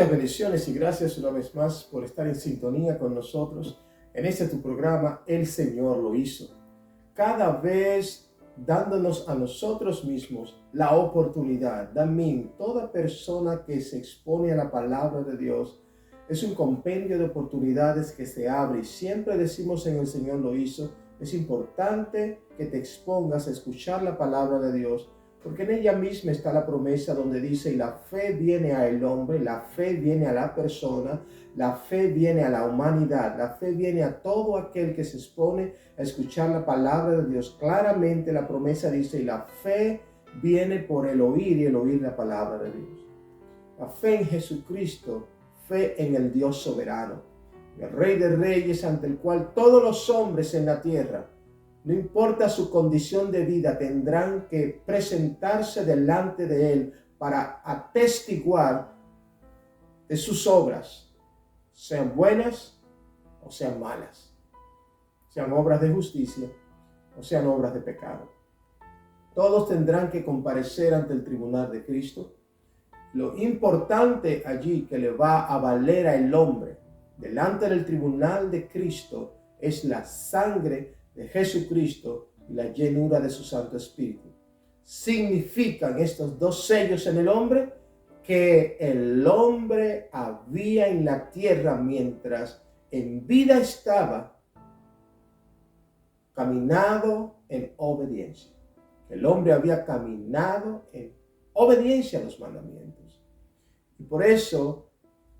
Muchas bendiciones y gracias una vez más por estar en sintonía con nosotros en este tu programa El Señor lo hizo. Cada vez dándonos a nosotros mismos la oportunidad. También toda persona que se expone a la palabra de Dios es un compendio de oportunidades que se abre y siempre decimos en El Señor lo hizo. Es importante que te expongas a escuchar la palabra de Dios, porque en ella misma está la promesa donde dice, y la fe viene al hombre, la fe viene a la persona, la fe viene a la humanidad, la fe viene a todo aquel que se expone a escuchar la palabra de Dios. Claramente la promesa dice, y la fe viene por el oír y el oír la palabra de Dios. La fe en Jesucristo, fe en el Dios soberano, el Rey de Reyes, ante el cual todos los hombres en la tierra, no importa su condición de vida, tendrán que presentarse delante de Él para atestiguar de sus obras, sean buenas o sean malas, sean obras de justicia o sean obras de pecado. Todos tendrán que comparecer ante el tribunal de Cristo. Lo importante allí que le va a valer al hombre delante del tribunal de Cristo es la sangre de Jesucristo y la llenura de su Santo Espíritu. Significan estos dos sellos en el hombre que el hombre había en la tierra mientras en vida estaba caminado en obediencia. El hombre había caminado en obediencia a los mandamientos. Y por eso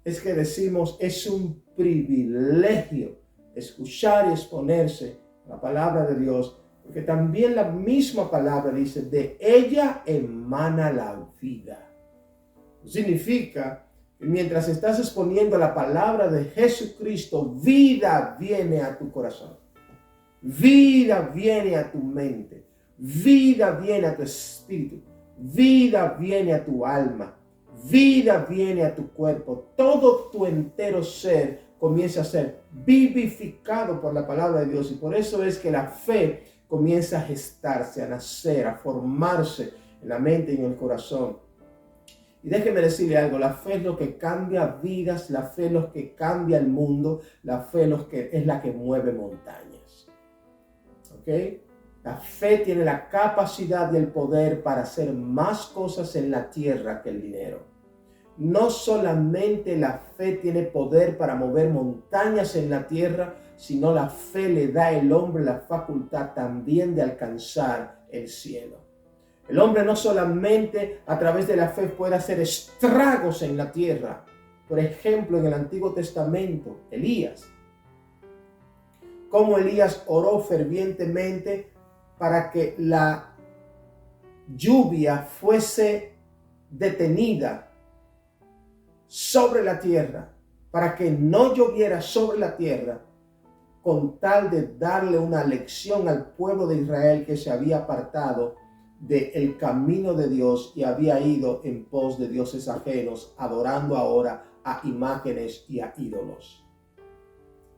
es que decimos, es un privilegio escuchar y exponerse la palabra de Dios, porque también la misma palabra dice, de ella emana la vida. Significa que mientras estás exponiendo la palabra de Jesucristo, vida viene a tu corazón, vida viene a tu mente, vida viene a tu espíritu, vida viene a tu alma, vida viene a tu cuerpo, todo tu entero ser comienza a ser vivificado por la palabra de Dios. Y por eso es que la fe comienza a gestarse, a nacer, a formarse en la mente y en el corazón. Y déjeme decirle algo, la fe es lo que cambia vidas, la fe es lo que cambia el mundo, la fe es la que mueve montañas. ¿Ok? La fe tiene la capacidad y el poder para hacer más cosas en la tierra que el dinero. No solamente la fe tiene poder para mover montañas en la tierra, sino la fe le da al hombre la facultad también de alcanzar el cielo. El hombre no solamente a través de la fe puede hacer estragos en la tierra. Por ejemplo, en el Antiguo Testamento, Elías. Cómo Elías oró fervientemente para que la lluvia fuese detenida sobre la tierra, para que no lloviera sobre la tierra, con tal de darle una lección al pueblo de Israel que se había apartado del camino de Dios y había ido en pos de dioses ajenos, adorando ahora a imágenes y a ídolos.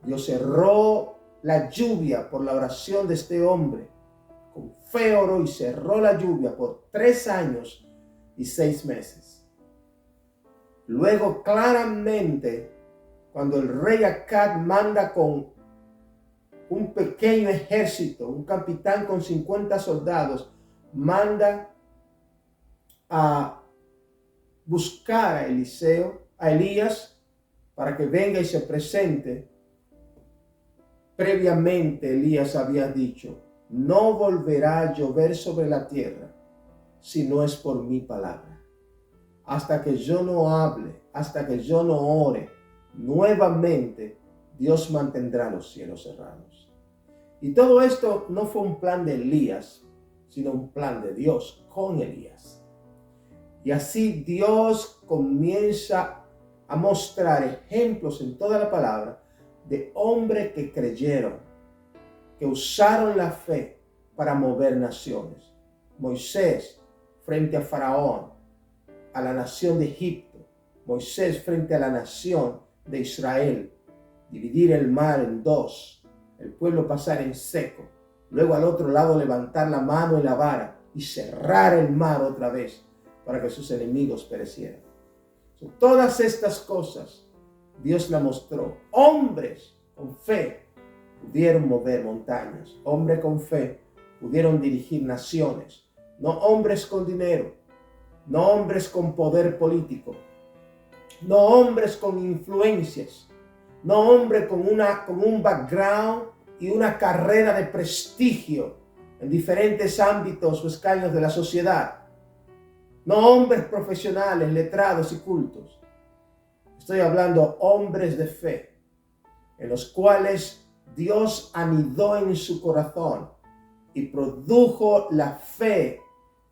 Dios cerró la lluvia por la oración de este hombre. Con fe oró y cerró la lluvia por 3 años y 6 meses. Luego claramente, cuando el rey Acab manda con un pequeño ejército, un capitán con 50 soldados, manda a buscar a Elías, para que venga y se presente. Previamente Elías había dicho, no volverá a llover sobre la tierra si no es por mi palabra. Hasta que yo no hable, hasta que yo no ore, nuevamente Dios mantendrá los cielos cerrados. Y todo esto no fue un plan de Elías, sino un plan de Dios con Elías. Y así Dios comienza a mostrar ejemplos en toda la palabra de hombres que creyeron, que usaron la fe para mover naciones. Moisés frente a Faraón, a la nación de Egipto. Moisés frente a la nación de Israel. Dividir el mar en 2, el pueblo pasar en seco. Luego al otro lado levantar la mano y la vara y cerrar el mar otra vez para que sus enemigos perecieran. Todas estas cosas Dios la mostró. Hombres con fe pudieron mover montañas. Hombres con fe pudieron dirigir naciones. No hombres con dinero. No hombres con poder político. No hombres con influencias. No hombres con un background y una carrera de prestigio en diferentes ámbitos o escaños de la sociedad. No hombres profesionales, letrados y cultos. Estoy hablando hombres de fe, en los cuales Dios anidó en su corazón y produjo la fe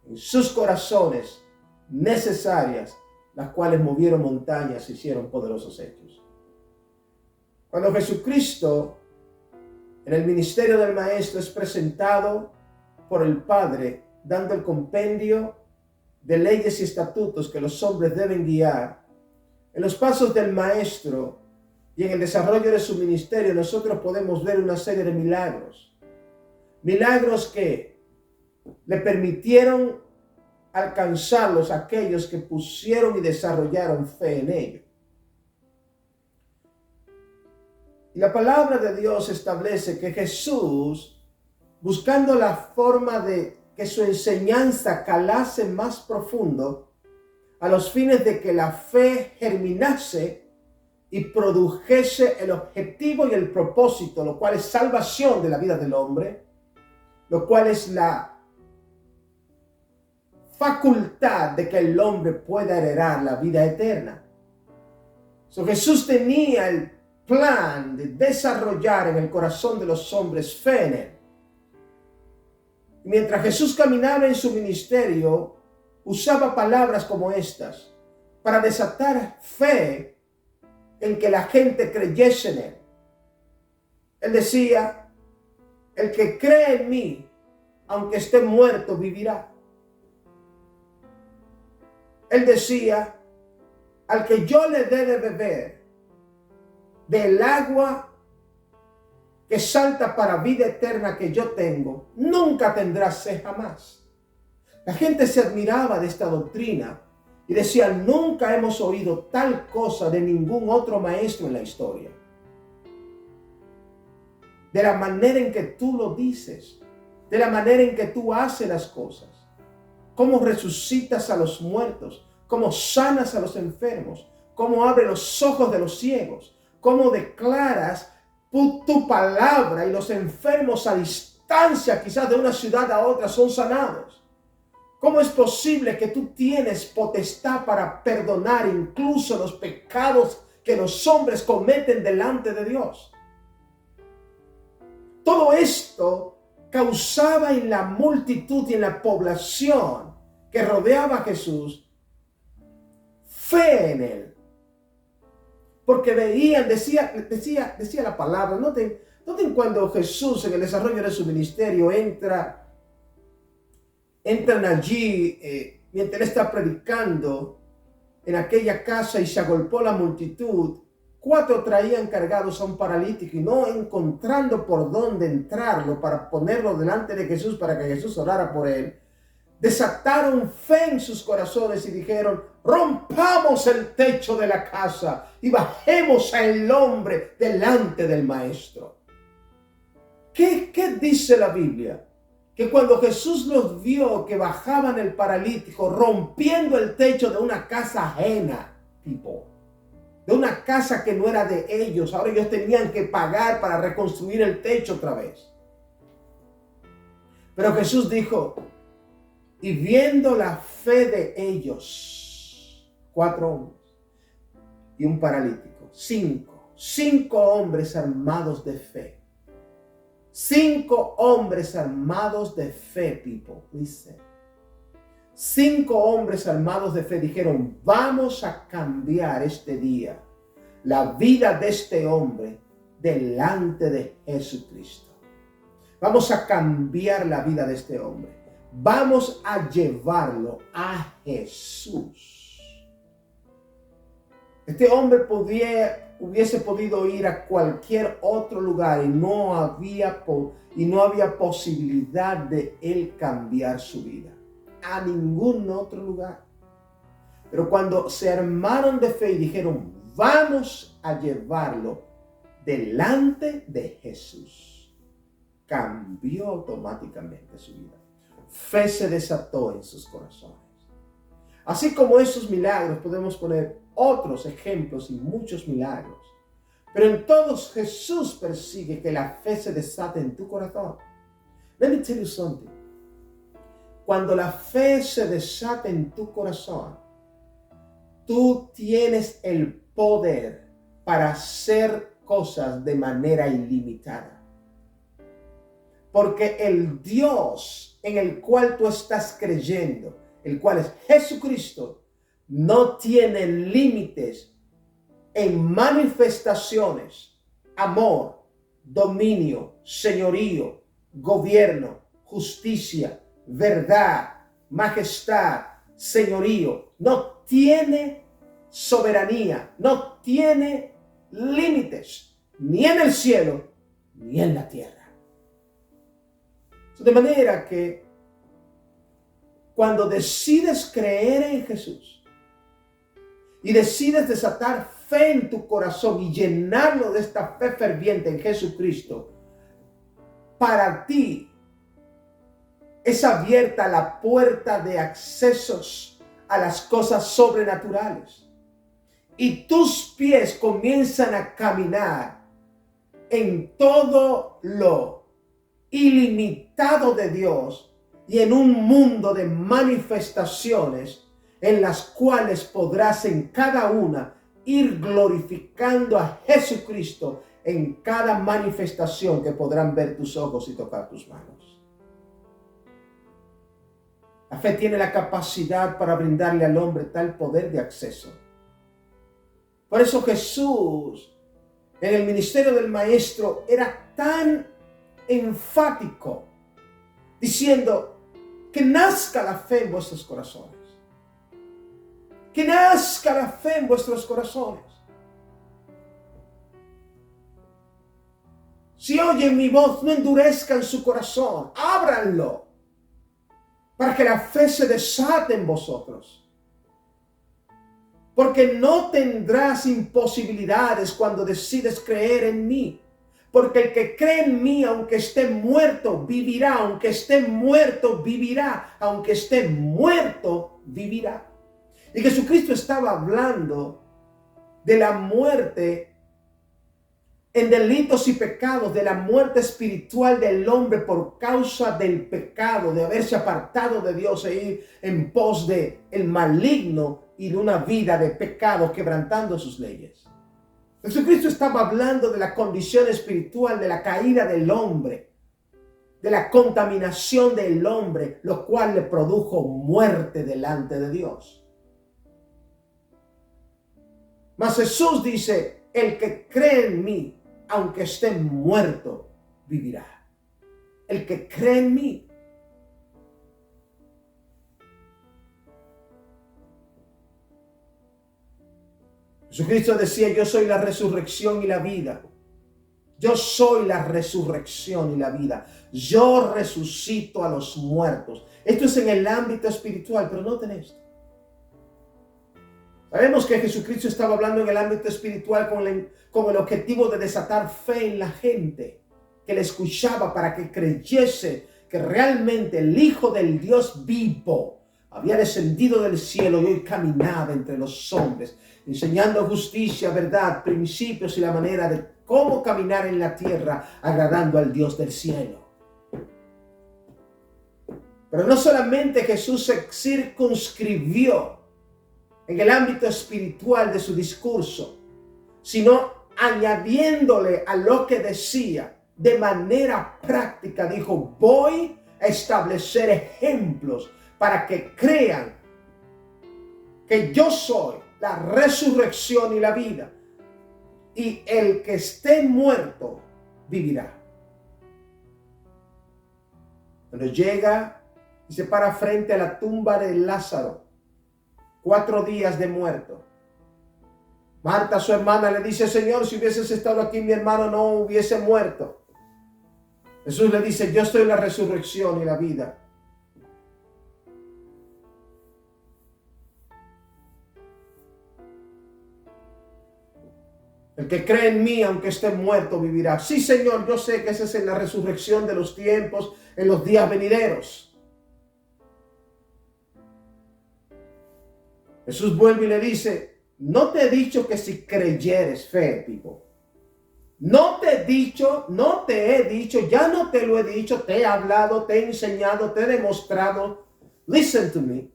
en sus corazones necesarias, las cuales movieron montañas y hicieron poderosos hechos. Cuando Jesucristo en el ministerio del Maestro es presentado por el Padre, dando el compendio de leyes y estatutos que los hombres deben guiar, en los pasos del Maestro y en el desarrollo de su ministerio, nosotros podemos ver una serie de milagros. Milagros que le permitieron alcanzarlos a aquellos que pusieron y desarrollaron fe en ellos. Y la palabra de Dios establece que Jesús, buscando la forma de que su enseñanza calase más profundo, a los fines de que la fe germinase y produjese el objetivo y el propósito, lo cual es salvación de la vida del hombre, lo cual es la facultad de que el hombre pueda heredar la vida eterna. Jesús tenía el plan de desarrollar en el corazón de los hombres fe en él. Mientras Jesús caminaba en su ministerio, usaba palabras como estas para desatar fe en que la gente creyese en él. Él decía: el que cree en mí, aunque esté muerto, vivirá. Él decía: al que yo le dé de beber del agua que salta para vida eterna que yo tengo, nunca tendrá sed jamás. La gente se admiraba de esta doctrina y decía: nunca hemos oído tal cosa de ningún otro maestro en la historia. De la manera en que tú lo dices, de la manera en que tú haces las cosas, cómo resucitas a los muertos, cómo sanas a los enfermos, cómo abres los ojos de los ciegos, cómo declaras tu palabra y los enfermos a distancia, quizás de una ciudad a otra, son sanados. ¿Cómo es posible que tú tienes potestad para perdonar incluso los pecados que los hombres cometen delante de Dios? Todo esto causaba en la multitud y en la población que rodeaba a Jesús fe en él. Porque veían, decía la palabra, noten cuando Jesús en el desarrollo de su ministerio entran allí, mientras él está predicando en aquella casa y se agolpó la multitud, 4 traían cargados a un paralítico y no encontrando por dónde entrarlo para ponerlo delante de Jesús para que Jesús orara por él, desataron fe en sus corazones y dijeron: rompamos el techo de la casa y bajemos al hombre delante del Maestro. ¿Qué dice la Biblia? Que cuando Jesús los vio que bajaban el paralítico, rompiendo el techo de una casa ajena, de una casa que no era de ellos, ahora ellos tenían que pagar para reconstruir el techo otra vez. Pero Jesús dijo: y viendo la fe de ellos, 4 hombres y un paralítico, 5 hombres armados de fe. 5 hombres armados de fe, people, listen. 5 hombres armados de fe dijeron: vamos a cambiar este día la vida de este hombre delante de Jesucristo. Vamos a cambiar la vida de este hombre. Vamos a llevarlo a Jesús. Este hombre hubiese podido ir a cualquier otro lugar y no había posibilidad de él cambiar su vida. A ningún otro lugar. Pero cuando se armaron de fe y dijeron, vamos a llevarlo delante de Jesús, cambió automáticamente su vida. Fe se desató en sus corazones. Así como esos milagros, podemos poner otros ejemplos y muchos milagros. Pero en todos Jesús persigue que la fe se desate en tu corazón. Let me tell you something. Cuando la fe se desata en tu corazón, tú tienes el poder para hacer cosas de manera ilimitada. Porque el Dios en el cual tú estás creyendo, el cual es Jesucristo, no tiene límites en manifestaciones, amor, dominio, señorío, gobierno, justicia, verdad, majestad, señorío. No tiene soberanía, no tiene límites, ni en el cielo, ni en la tierra. De manera que cuando decides creer en Jesús y decides desatar fe en tu corazón y llenarlo de esta fe ferviente en Jesucristo, para ti es abierta la puerta de accesos a las cosas sobrenaturales. Y tus pies comienzan a caminar en todo lo ilimitado de Dios y en un mundo de manifestaciones en las cuales podrás en cada una ir glorificando a Jesucristo en cada manifestación que podrán ver tus ojos y tocar tus manos. La fe tiene la capacidad para brindarle al hombre tal poder de acceso. Por eso Jesús, en el ministerio del Maestro, era tan enfático, diciendo que nazca la fe en vuestros corazones. Que nazca la fe en vuestros corazones. Si oyen mi voz, no endurezcan su corazón, ábranlo, para que la fe se desate en vosotros. Porque no tendrás imposibilidades cuando decides creer en mí. Porque el que cree en mí, aunque esté muerto, vivirá. Aunque esté muerto, vivirá. Aunque esté muerto, vivirá. Y Jesucristo estaba hablando de la muerte en delitos y pecados, de la muerte espiritual del hombre por causa del pecado, de haberse apartado de Dios e ir en pos de el maligno y de una vida de pecado, quebrantando sus leyes. Jesucristo estaba hablando de la condición espiritual, de la caída del hombre, de la contaminación del hombre, lo cual le produjo muerte delante de Dios. Mas Jesús dice, el que cree en mí, aunque esté muerto, vivirá. El que cree en mí. Jesucristo decía, yo soy la resurrección y la vida. Yo soy la resurrección y la vida. Yo resucito a los muertos. Esto es en el ámbito espiritual, pero noten esto. Sabemos que Jesucristo estaba hablando en el ámbito espiritual con el objetivo de desatar fe en la gente que le escuchaba para que creyese que realmente el Hijo del Dios vivo había descendido del cielo y hoy caminaba entre los hombres, enseñando justicia, verdad, principios y la manera de cómo caminar en la tierra agradando al Dios del cielo. Pero no solamente Jesús se circunscribió en el ámbito espiritual de su discurso, sino añadiéndole a lo que decía de manera práctica, dijo, voy a establecer ejemplos para que crean que yo soy la resurrección y la vida, y el que esté muerto vivirá. Cuando llega y se para frente a la tumba de Lázaro, 4 días de muerto, Marta, su hermana, le dice, Señor, si hubieses estado aquí, mi hermano no hubiese muerto. Jesús le dice, yo soy la resurrección y la vida. que cree en mí, aunque esté muerto, vivirá. Sí, Señor, yo sé que esa es en la resurrección de los tiempos, en los días venideros. Jesús vuelve y le dice, no te he dicho que si creyeres, fe, tipo. No te he dicho, ya no te lo he dicho, te he hablado, te he enseñado, te he demostrado. Listen to me.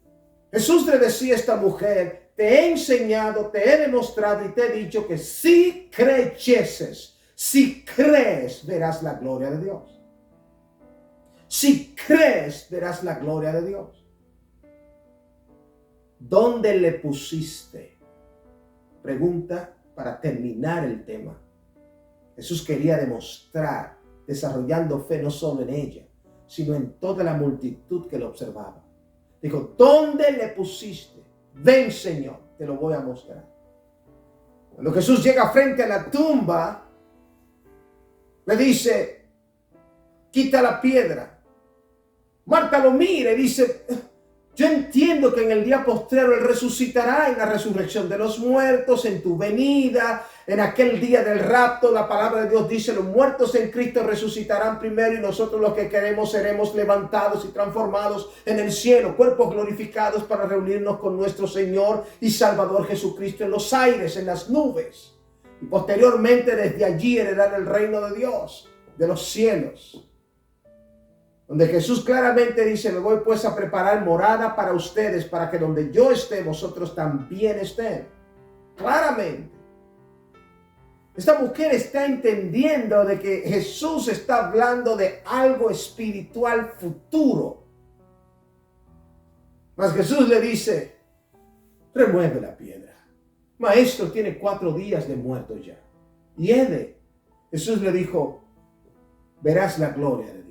Jesús le decía a esta mujer, te he enseñado, te he demostrado y te he dicho que si creyeses, si crees, verás la gloria de Dios. Si crees, verás la gloria de Dios. ¿Dónde le pusiste? Pregunta para terminar el tema. Jesús quería demostrar, desarrollando fe no solo en ella, sino en toda la multitud que lo observaba. Dijo, ¿dónde le pusiste? Ven, Señor, te lo voy a mostrar. Cuando Jesús llega frente a la tumba, le dice, quita la piedra. Marta lo mira y dice, yo entiendo que en el día postrero Él resucitará en la resurrección de los muertos, en tu venida, en aquel día del rapto. La palabra de Dios dice, los muertos en Cristo resucitarán primero y nosotros los que queremos seremos levantados y transformados en el cielo, cuerpos glorificados para reunirnos con nuestro Señor y Salvador Jesucristo en los aires, en las nubes. Y posteriormente desde allí heredar el reino de Dios, de los cielos. Donde Jesús claramente dice, me voy pues a preparar morada para ustedes, para que donde yo esté, vosotros también estén. Claramente. Esta mujer está entendiendo de que Jesús está hablando de algo espiritual futuro. Mas Jesús le dice, remueve la piedra. Maestro, tiene 4 días de muerto ya. Hiede. Jesús le dijo, verás la gloria de Dios.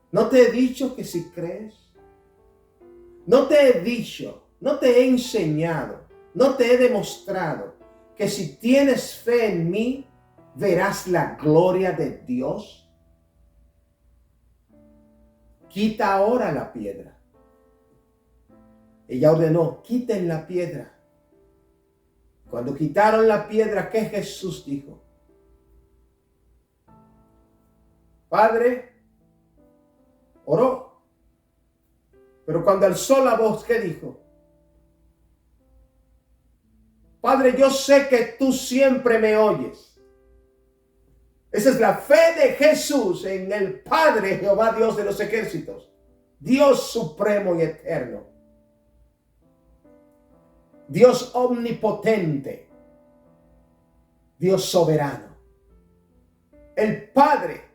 ¿No te he dicho que si crees? ¿No te he dicho, no te he enseñado, no te he demostrado que si tienes fe en mí, verás la gloria de Dios? Quita ahora la piedra. Ella ordenó, quiten la piedra. Cuando quitaron la piedra, ¿qué Jesús dijo? Padre, oró. Pero cuando alzó la voz, ¿qué dijo? Padre, yo sé que tú siempre me oyes. Esa es la fe de Jesús en el Padre, Jehová Dios de los ejércitos. Dios supremo y eterno. Dios omnipotente. Dios soberano. El Padre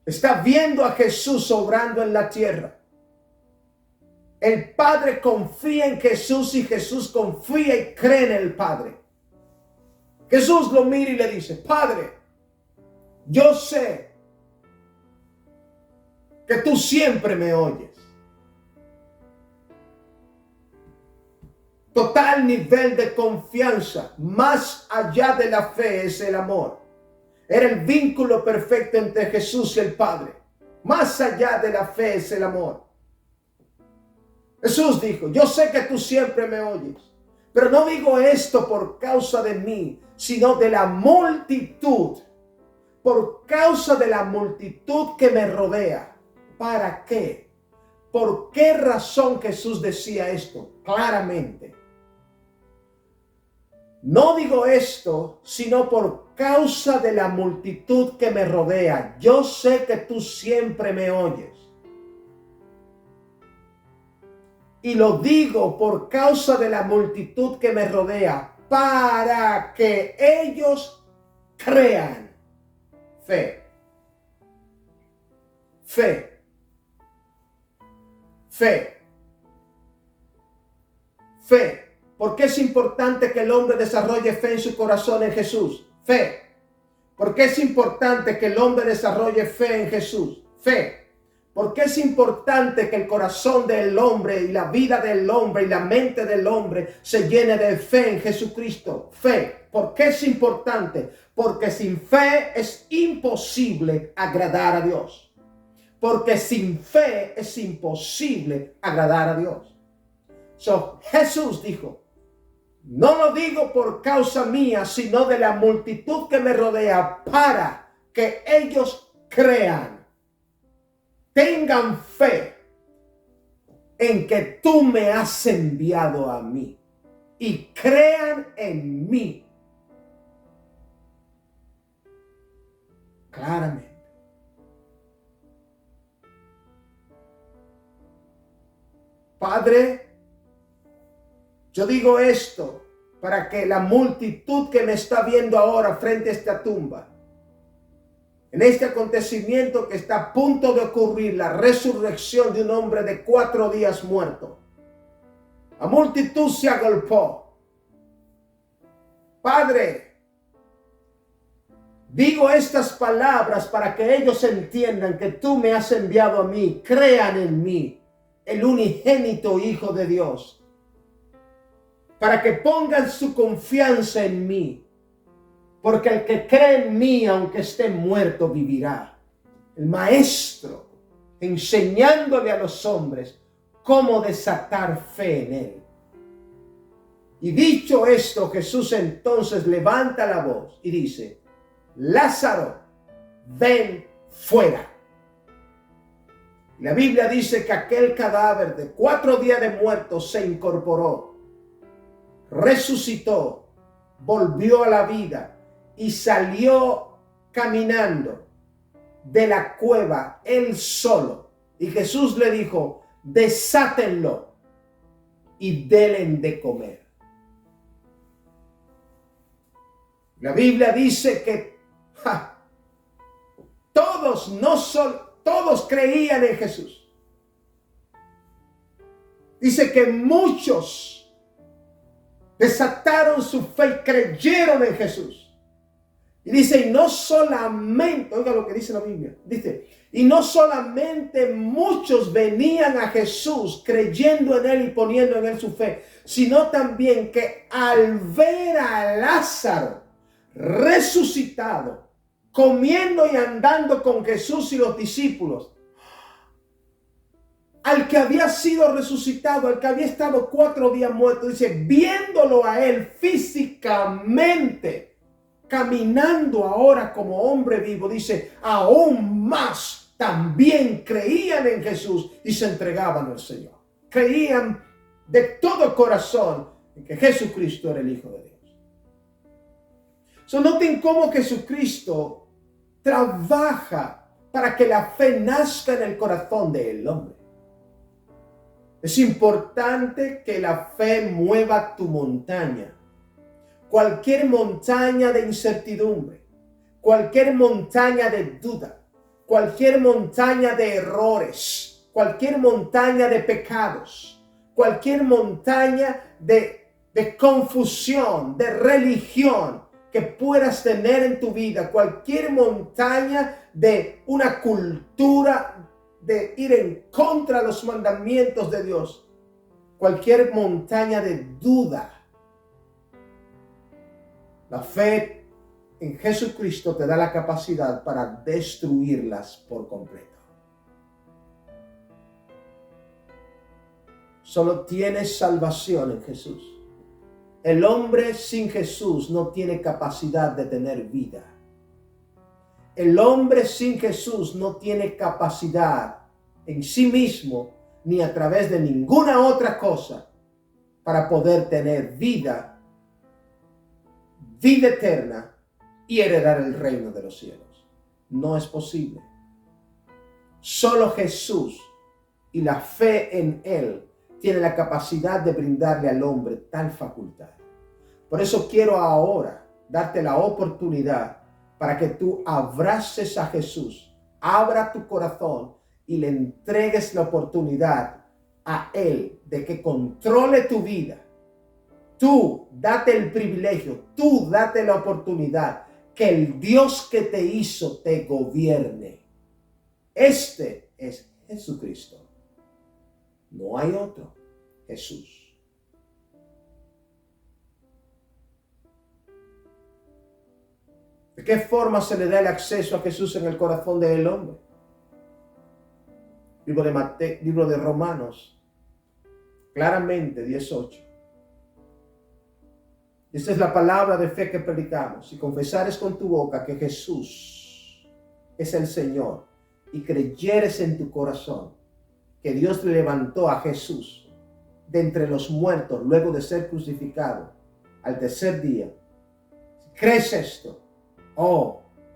está viendo a Jesús obrando en la tierra. El Padre confía en Jesús y Jesús confía y cree en el Padre. Jesús lo mira y le dice, Padre, yo sé que tú siempre me oyes. Total nivel de confianza, más allá de la fe, es el amor. Era el vínculo perfecto entre Jesús y el Padre. Más allá de la fe es el amor. Jesús dijo, yo sé que tú siempre me oyes, pero no digo esto por causa de mí, sino de la multitud. Por causa de la multitud que me rodea. ¿Para qué? ¿Por qué razón Jesús decía esto? Claramente. No digo esto, sino por causa de la multitud que me rodea. Yo sé que tú siempre me oyes. Y lo digo por causa de la multitud que me rodea, para que ellos crean. Fe. Fe. Fe. Fe. ¿Por qué es importante que el hombre desarrolle fe en su corazón en Jesús? Fe. ¿Por qué es importante que el hombre desarrolle fe en Jesús? Fe. ¿Por qué es importante que el corazón del hombre y la vida del hombre y la mente del hombre se llene de fe en Jesucristo? Fe. ¿Por qué es importante? Porque sin fe es imposible agradar a Dios. Porque sin fe es imposible agradar a Dios. Jesús dijo, No lo digo por causa mía, sino de la multitud que me rodea, para que ellos crean, tengan fe en que tú me has enviado a mí y crean en mí. Claramente. Padre, yo digo esto para que la multitud que me está viendo ahora frente a esta tumba, en este acontecimiento que está a punto de ocurrir, la resurrección de un hombre de 4 días muerto, la multitud se agolpó. Padre, digo estas palabras para que ellos entiendan que tú me has enviado a mí, crean en mí, el unigénito Hijo de Dios, para que pongan su confianza en mí. Porque el que cree en mí, aunque esté muerto, vivirá. El maestro enseñándole a los hombres cómo desatar fe en él. Y dicho esto, Jesús entonces levanta la voz y dice: Lázaro, ven fuera. La Biblia dice que aquel cadáver de 4 días de muerto se incorporó, resucitó, volvió a la vida y salió caminando de la cueva él solo. Y Jesús le dijo: desátenlo y denle de comer. La Biblia dice que todos creían en Jesús. Dice que muchos desataron su fe y creyeron en Jesús. Y dice, y no solamente, oiga lo que dice la Biblia, dice, y no solamente muchos venían a Jesús creyendo en él y poniendo en él su fe, sino también que al ver a Lázaro resucitado, comiendo y andando con Jesús y los discípulos, al que había sido resucitado, al que había estado 4 días muerto, dice, viéndolo a él físicamente, caminando ahora como hombre vivo, dice, aún más también creían en Jesús y se entregaban al Señor. Creían de todo corazón en que Jesucristo era el Hijo de Dios. Noten cómo Jesucristo trabaja para que la fe nazca en el corazón del hombre. Es importante que la fe mueva tu montaña. Cualquier montaña de incertidumbre, cualquier montaña de duda, cualquier montaña de errores, cualquier montaña de pecados, cualquier montaña de confusión, de religión que puedas tener en tu vida, cualquier montaña de una cultura de ir en contra de los mandamientos de Dios, cualquier montaña de duda. La fe en Jesucristo te da la capacidad para destruirlas por completo. Solo tienes salvación en Jesús. El hombre sin Jesús no tiene capacidad de tener vida. El hombre sin Jesús no tiene capacidad en sí mismo ni a través de ninguna otra cosa para poder tener vida eterna y heredar el reino de los cielos. No es posible. Solo Jesús y la fe en él tiene la capacidad de brindarle al hombre tal facultad. Por eso quiero ahora darte la oportunidad para que tú abraces a Jesús, abra tu corazón y le entregues la oportunidad a él de que controle tu vida. Tú date el privilegio, tú date la oportunidad que el Dios que te hizo te gobierne. Este es Jesucristo. No hay otro Jesús. ¿De qué forma se le da el acceso a Jesús en el corazón del hombre? Libro de Romanos, claramente 18. Esta es la palabra de fe que predicamos. Si confesares con tu boca que Jesús es el Señor y creyeres en tu corazón que Dios levantó a Jesús de entre los muertos luego de ser crucificado al tercer día, si crees esto,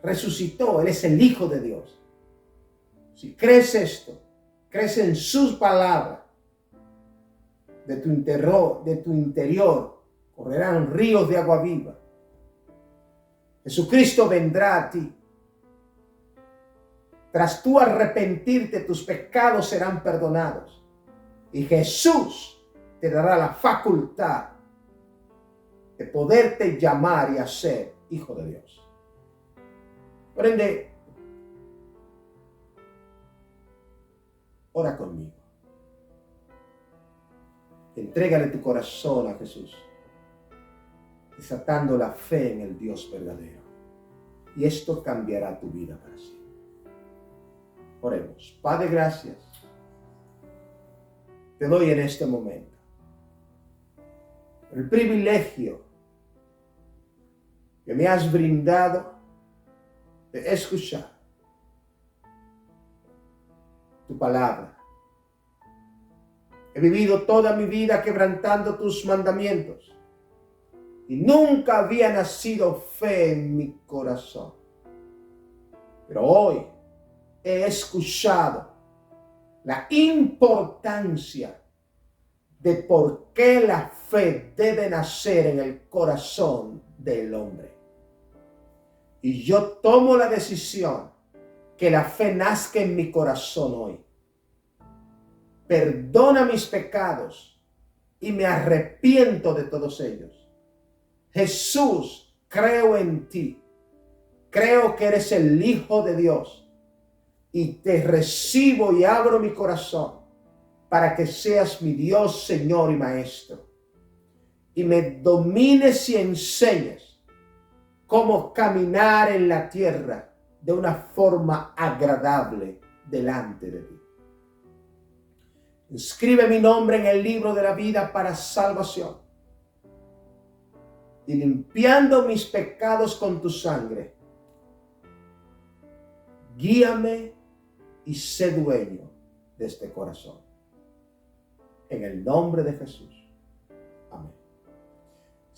resucitó, Él es el Hijo de Dios. Si crees esto, crees en sus palabras, de tu interior correrán ríos de agua viva. Jesucristo vendrá a ti. Tras tú arrepentirte, tus pecados serán perdonados. Y Jesús te dará la facultad de poderte llamar y hacer hijo de Dios. Por ende, ora conmigo. Entrégale tu corazón a Jesús, desatando la fe en el Dios verdadero. Y esto cambiará tu vida para siempre. Oremos. Padre, gracias. Te doy en este momento el privilegio que me has brindado de escuchar tu palabra. He vivido toda mi vida quebrantando tus mandamientos y nunca había nacido fe en mi corazón. Pero hoy he escuchado la importancia de por qué la fe debe nacer en el corazón del hombre. Y yo tomo la decisión que la fe nazca en mi corazón hoy. Perdona mis pecados y me arrepiento de todos ellos. Jesús, creo en ti. Creo que eres el Hijo de Dios. Y te recibo y abro mi corazón para que seas mi Dios, Señor y Maestro. Y me domines y enseñes cómo caminar en la tierra de una forma agradable delante de ti. Inscribe mi nombre en el libro de la vida para salvación. Y limpiando mis pecados con tu sangre, guíame y sé dueño de este corazón. En el nombre de Jesús. Amén.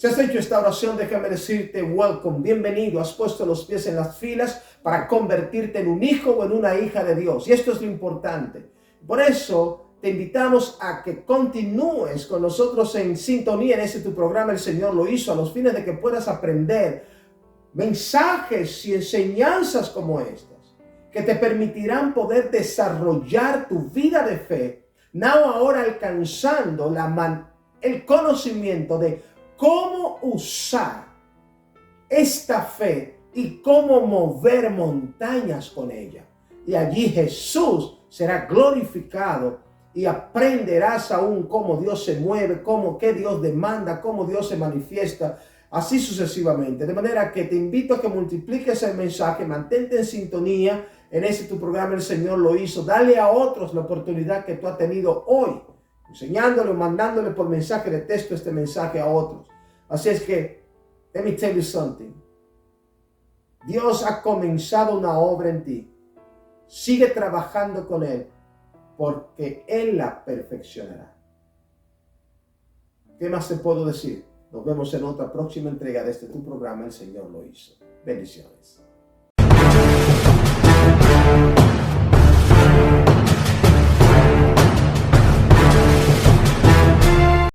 Si has hecho esta oración, déjame decirte welcome, bienvenido. Has puesto los pies en las filas para convertirte en un hijo o en una hija de Dios. Y esto es lo importante. Por eso te invitamos a que continúes con nosotros en sintonía en tu programa El Señor lo hizo, a los fines de que puedas aprender mensajes y enseñanzas como estas, que te permitirán poder desarrollar tu vida de fe, ahora alcanzando el conocimiento de cómo usar esta fe y cómo mover montañas con ella. Y allí Jesús será glorificado y aprenderás aún cómo Dios se mueve, qué Dios demanda, cómo Dios se manifiesta, así sucesivamente. De manera que te invito a que multipliques el mensaje, mantente en sintonía en tu programa El Señor lo hizo. Dale a otros la oportunidad que tú has tenido hoy, enseñándole o mandándole por mensaje de texto este mensaje a otros. Así es que, let me tell you something. Dios ha comenzado una obra en ti. Sigue trabajando con Él, porque Él la perfeccionará. ¿Qué más te puedo decir? Nos vemos en otra próxima entrega de tu programa El Señor lo hizo. Bendiciones.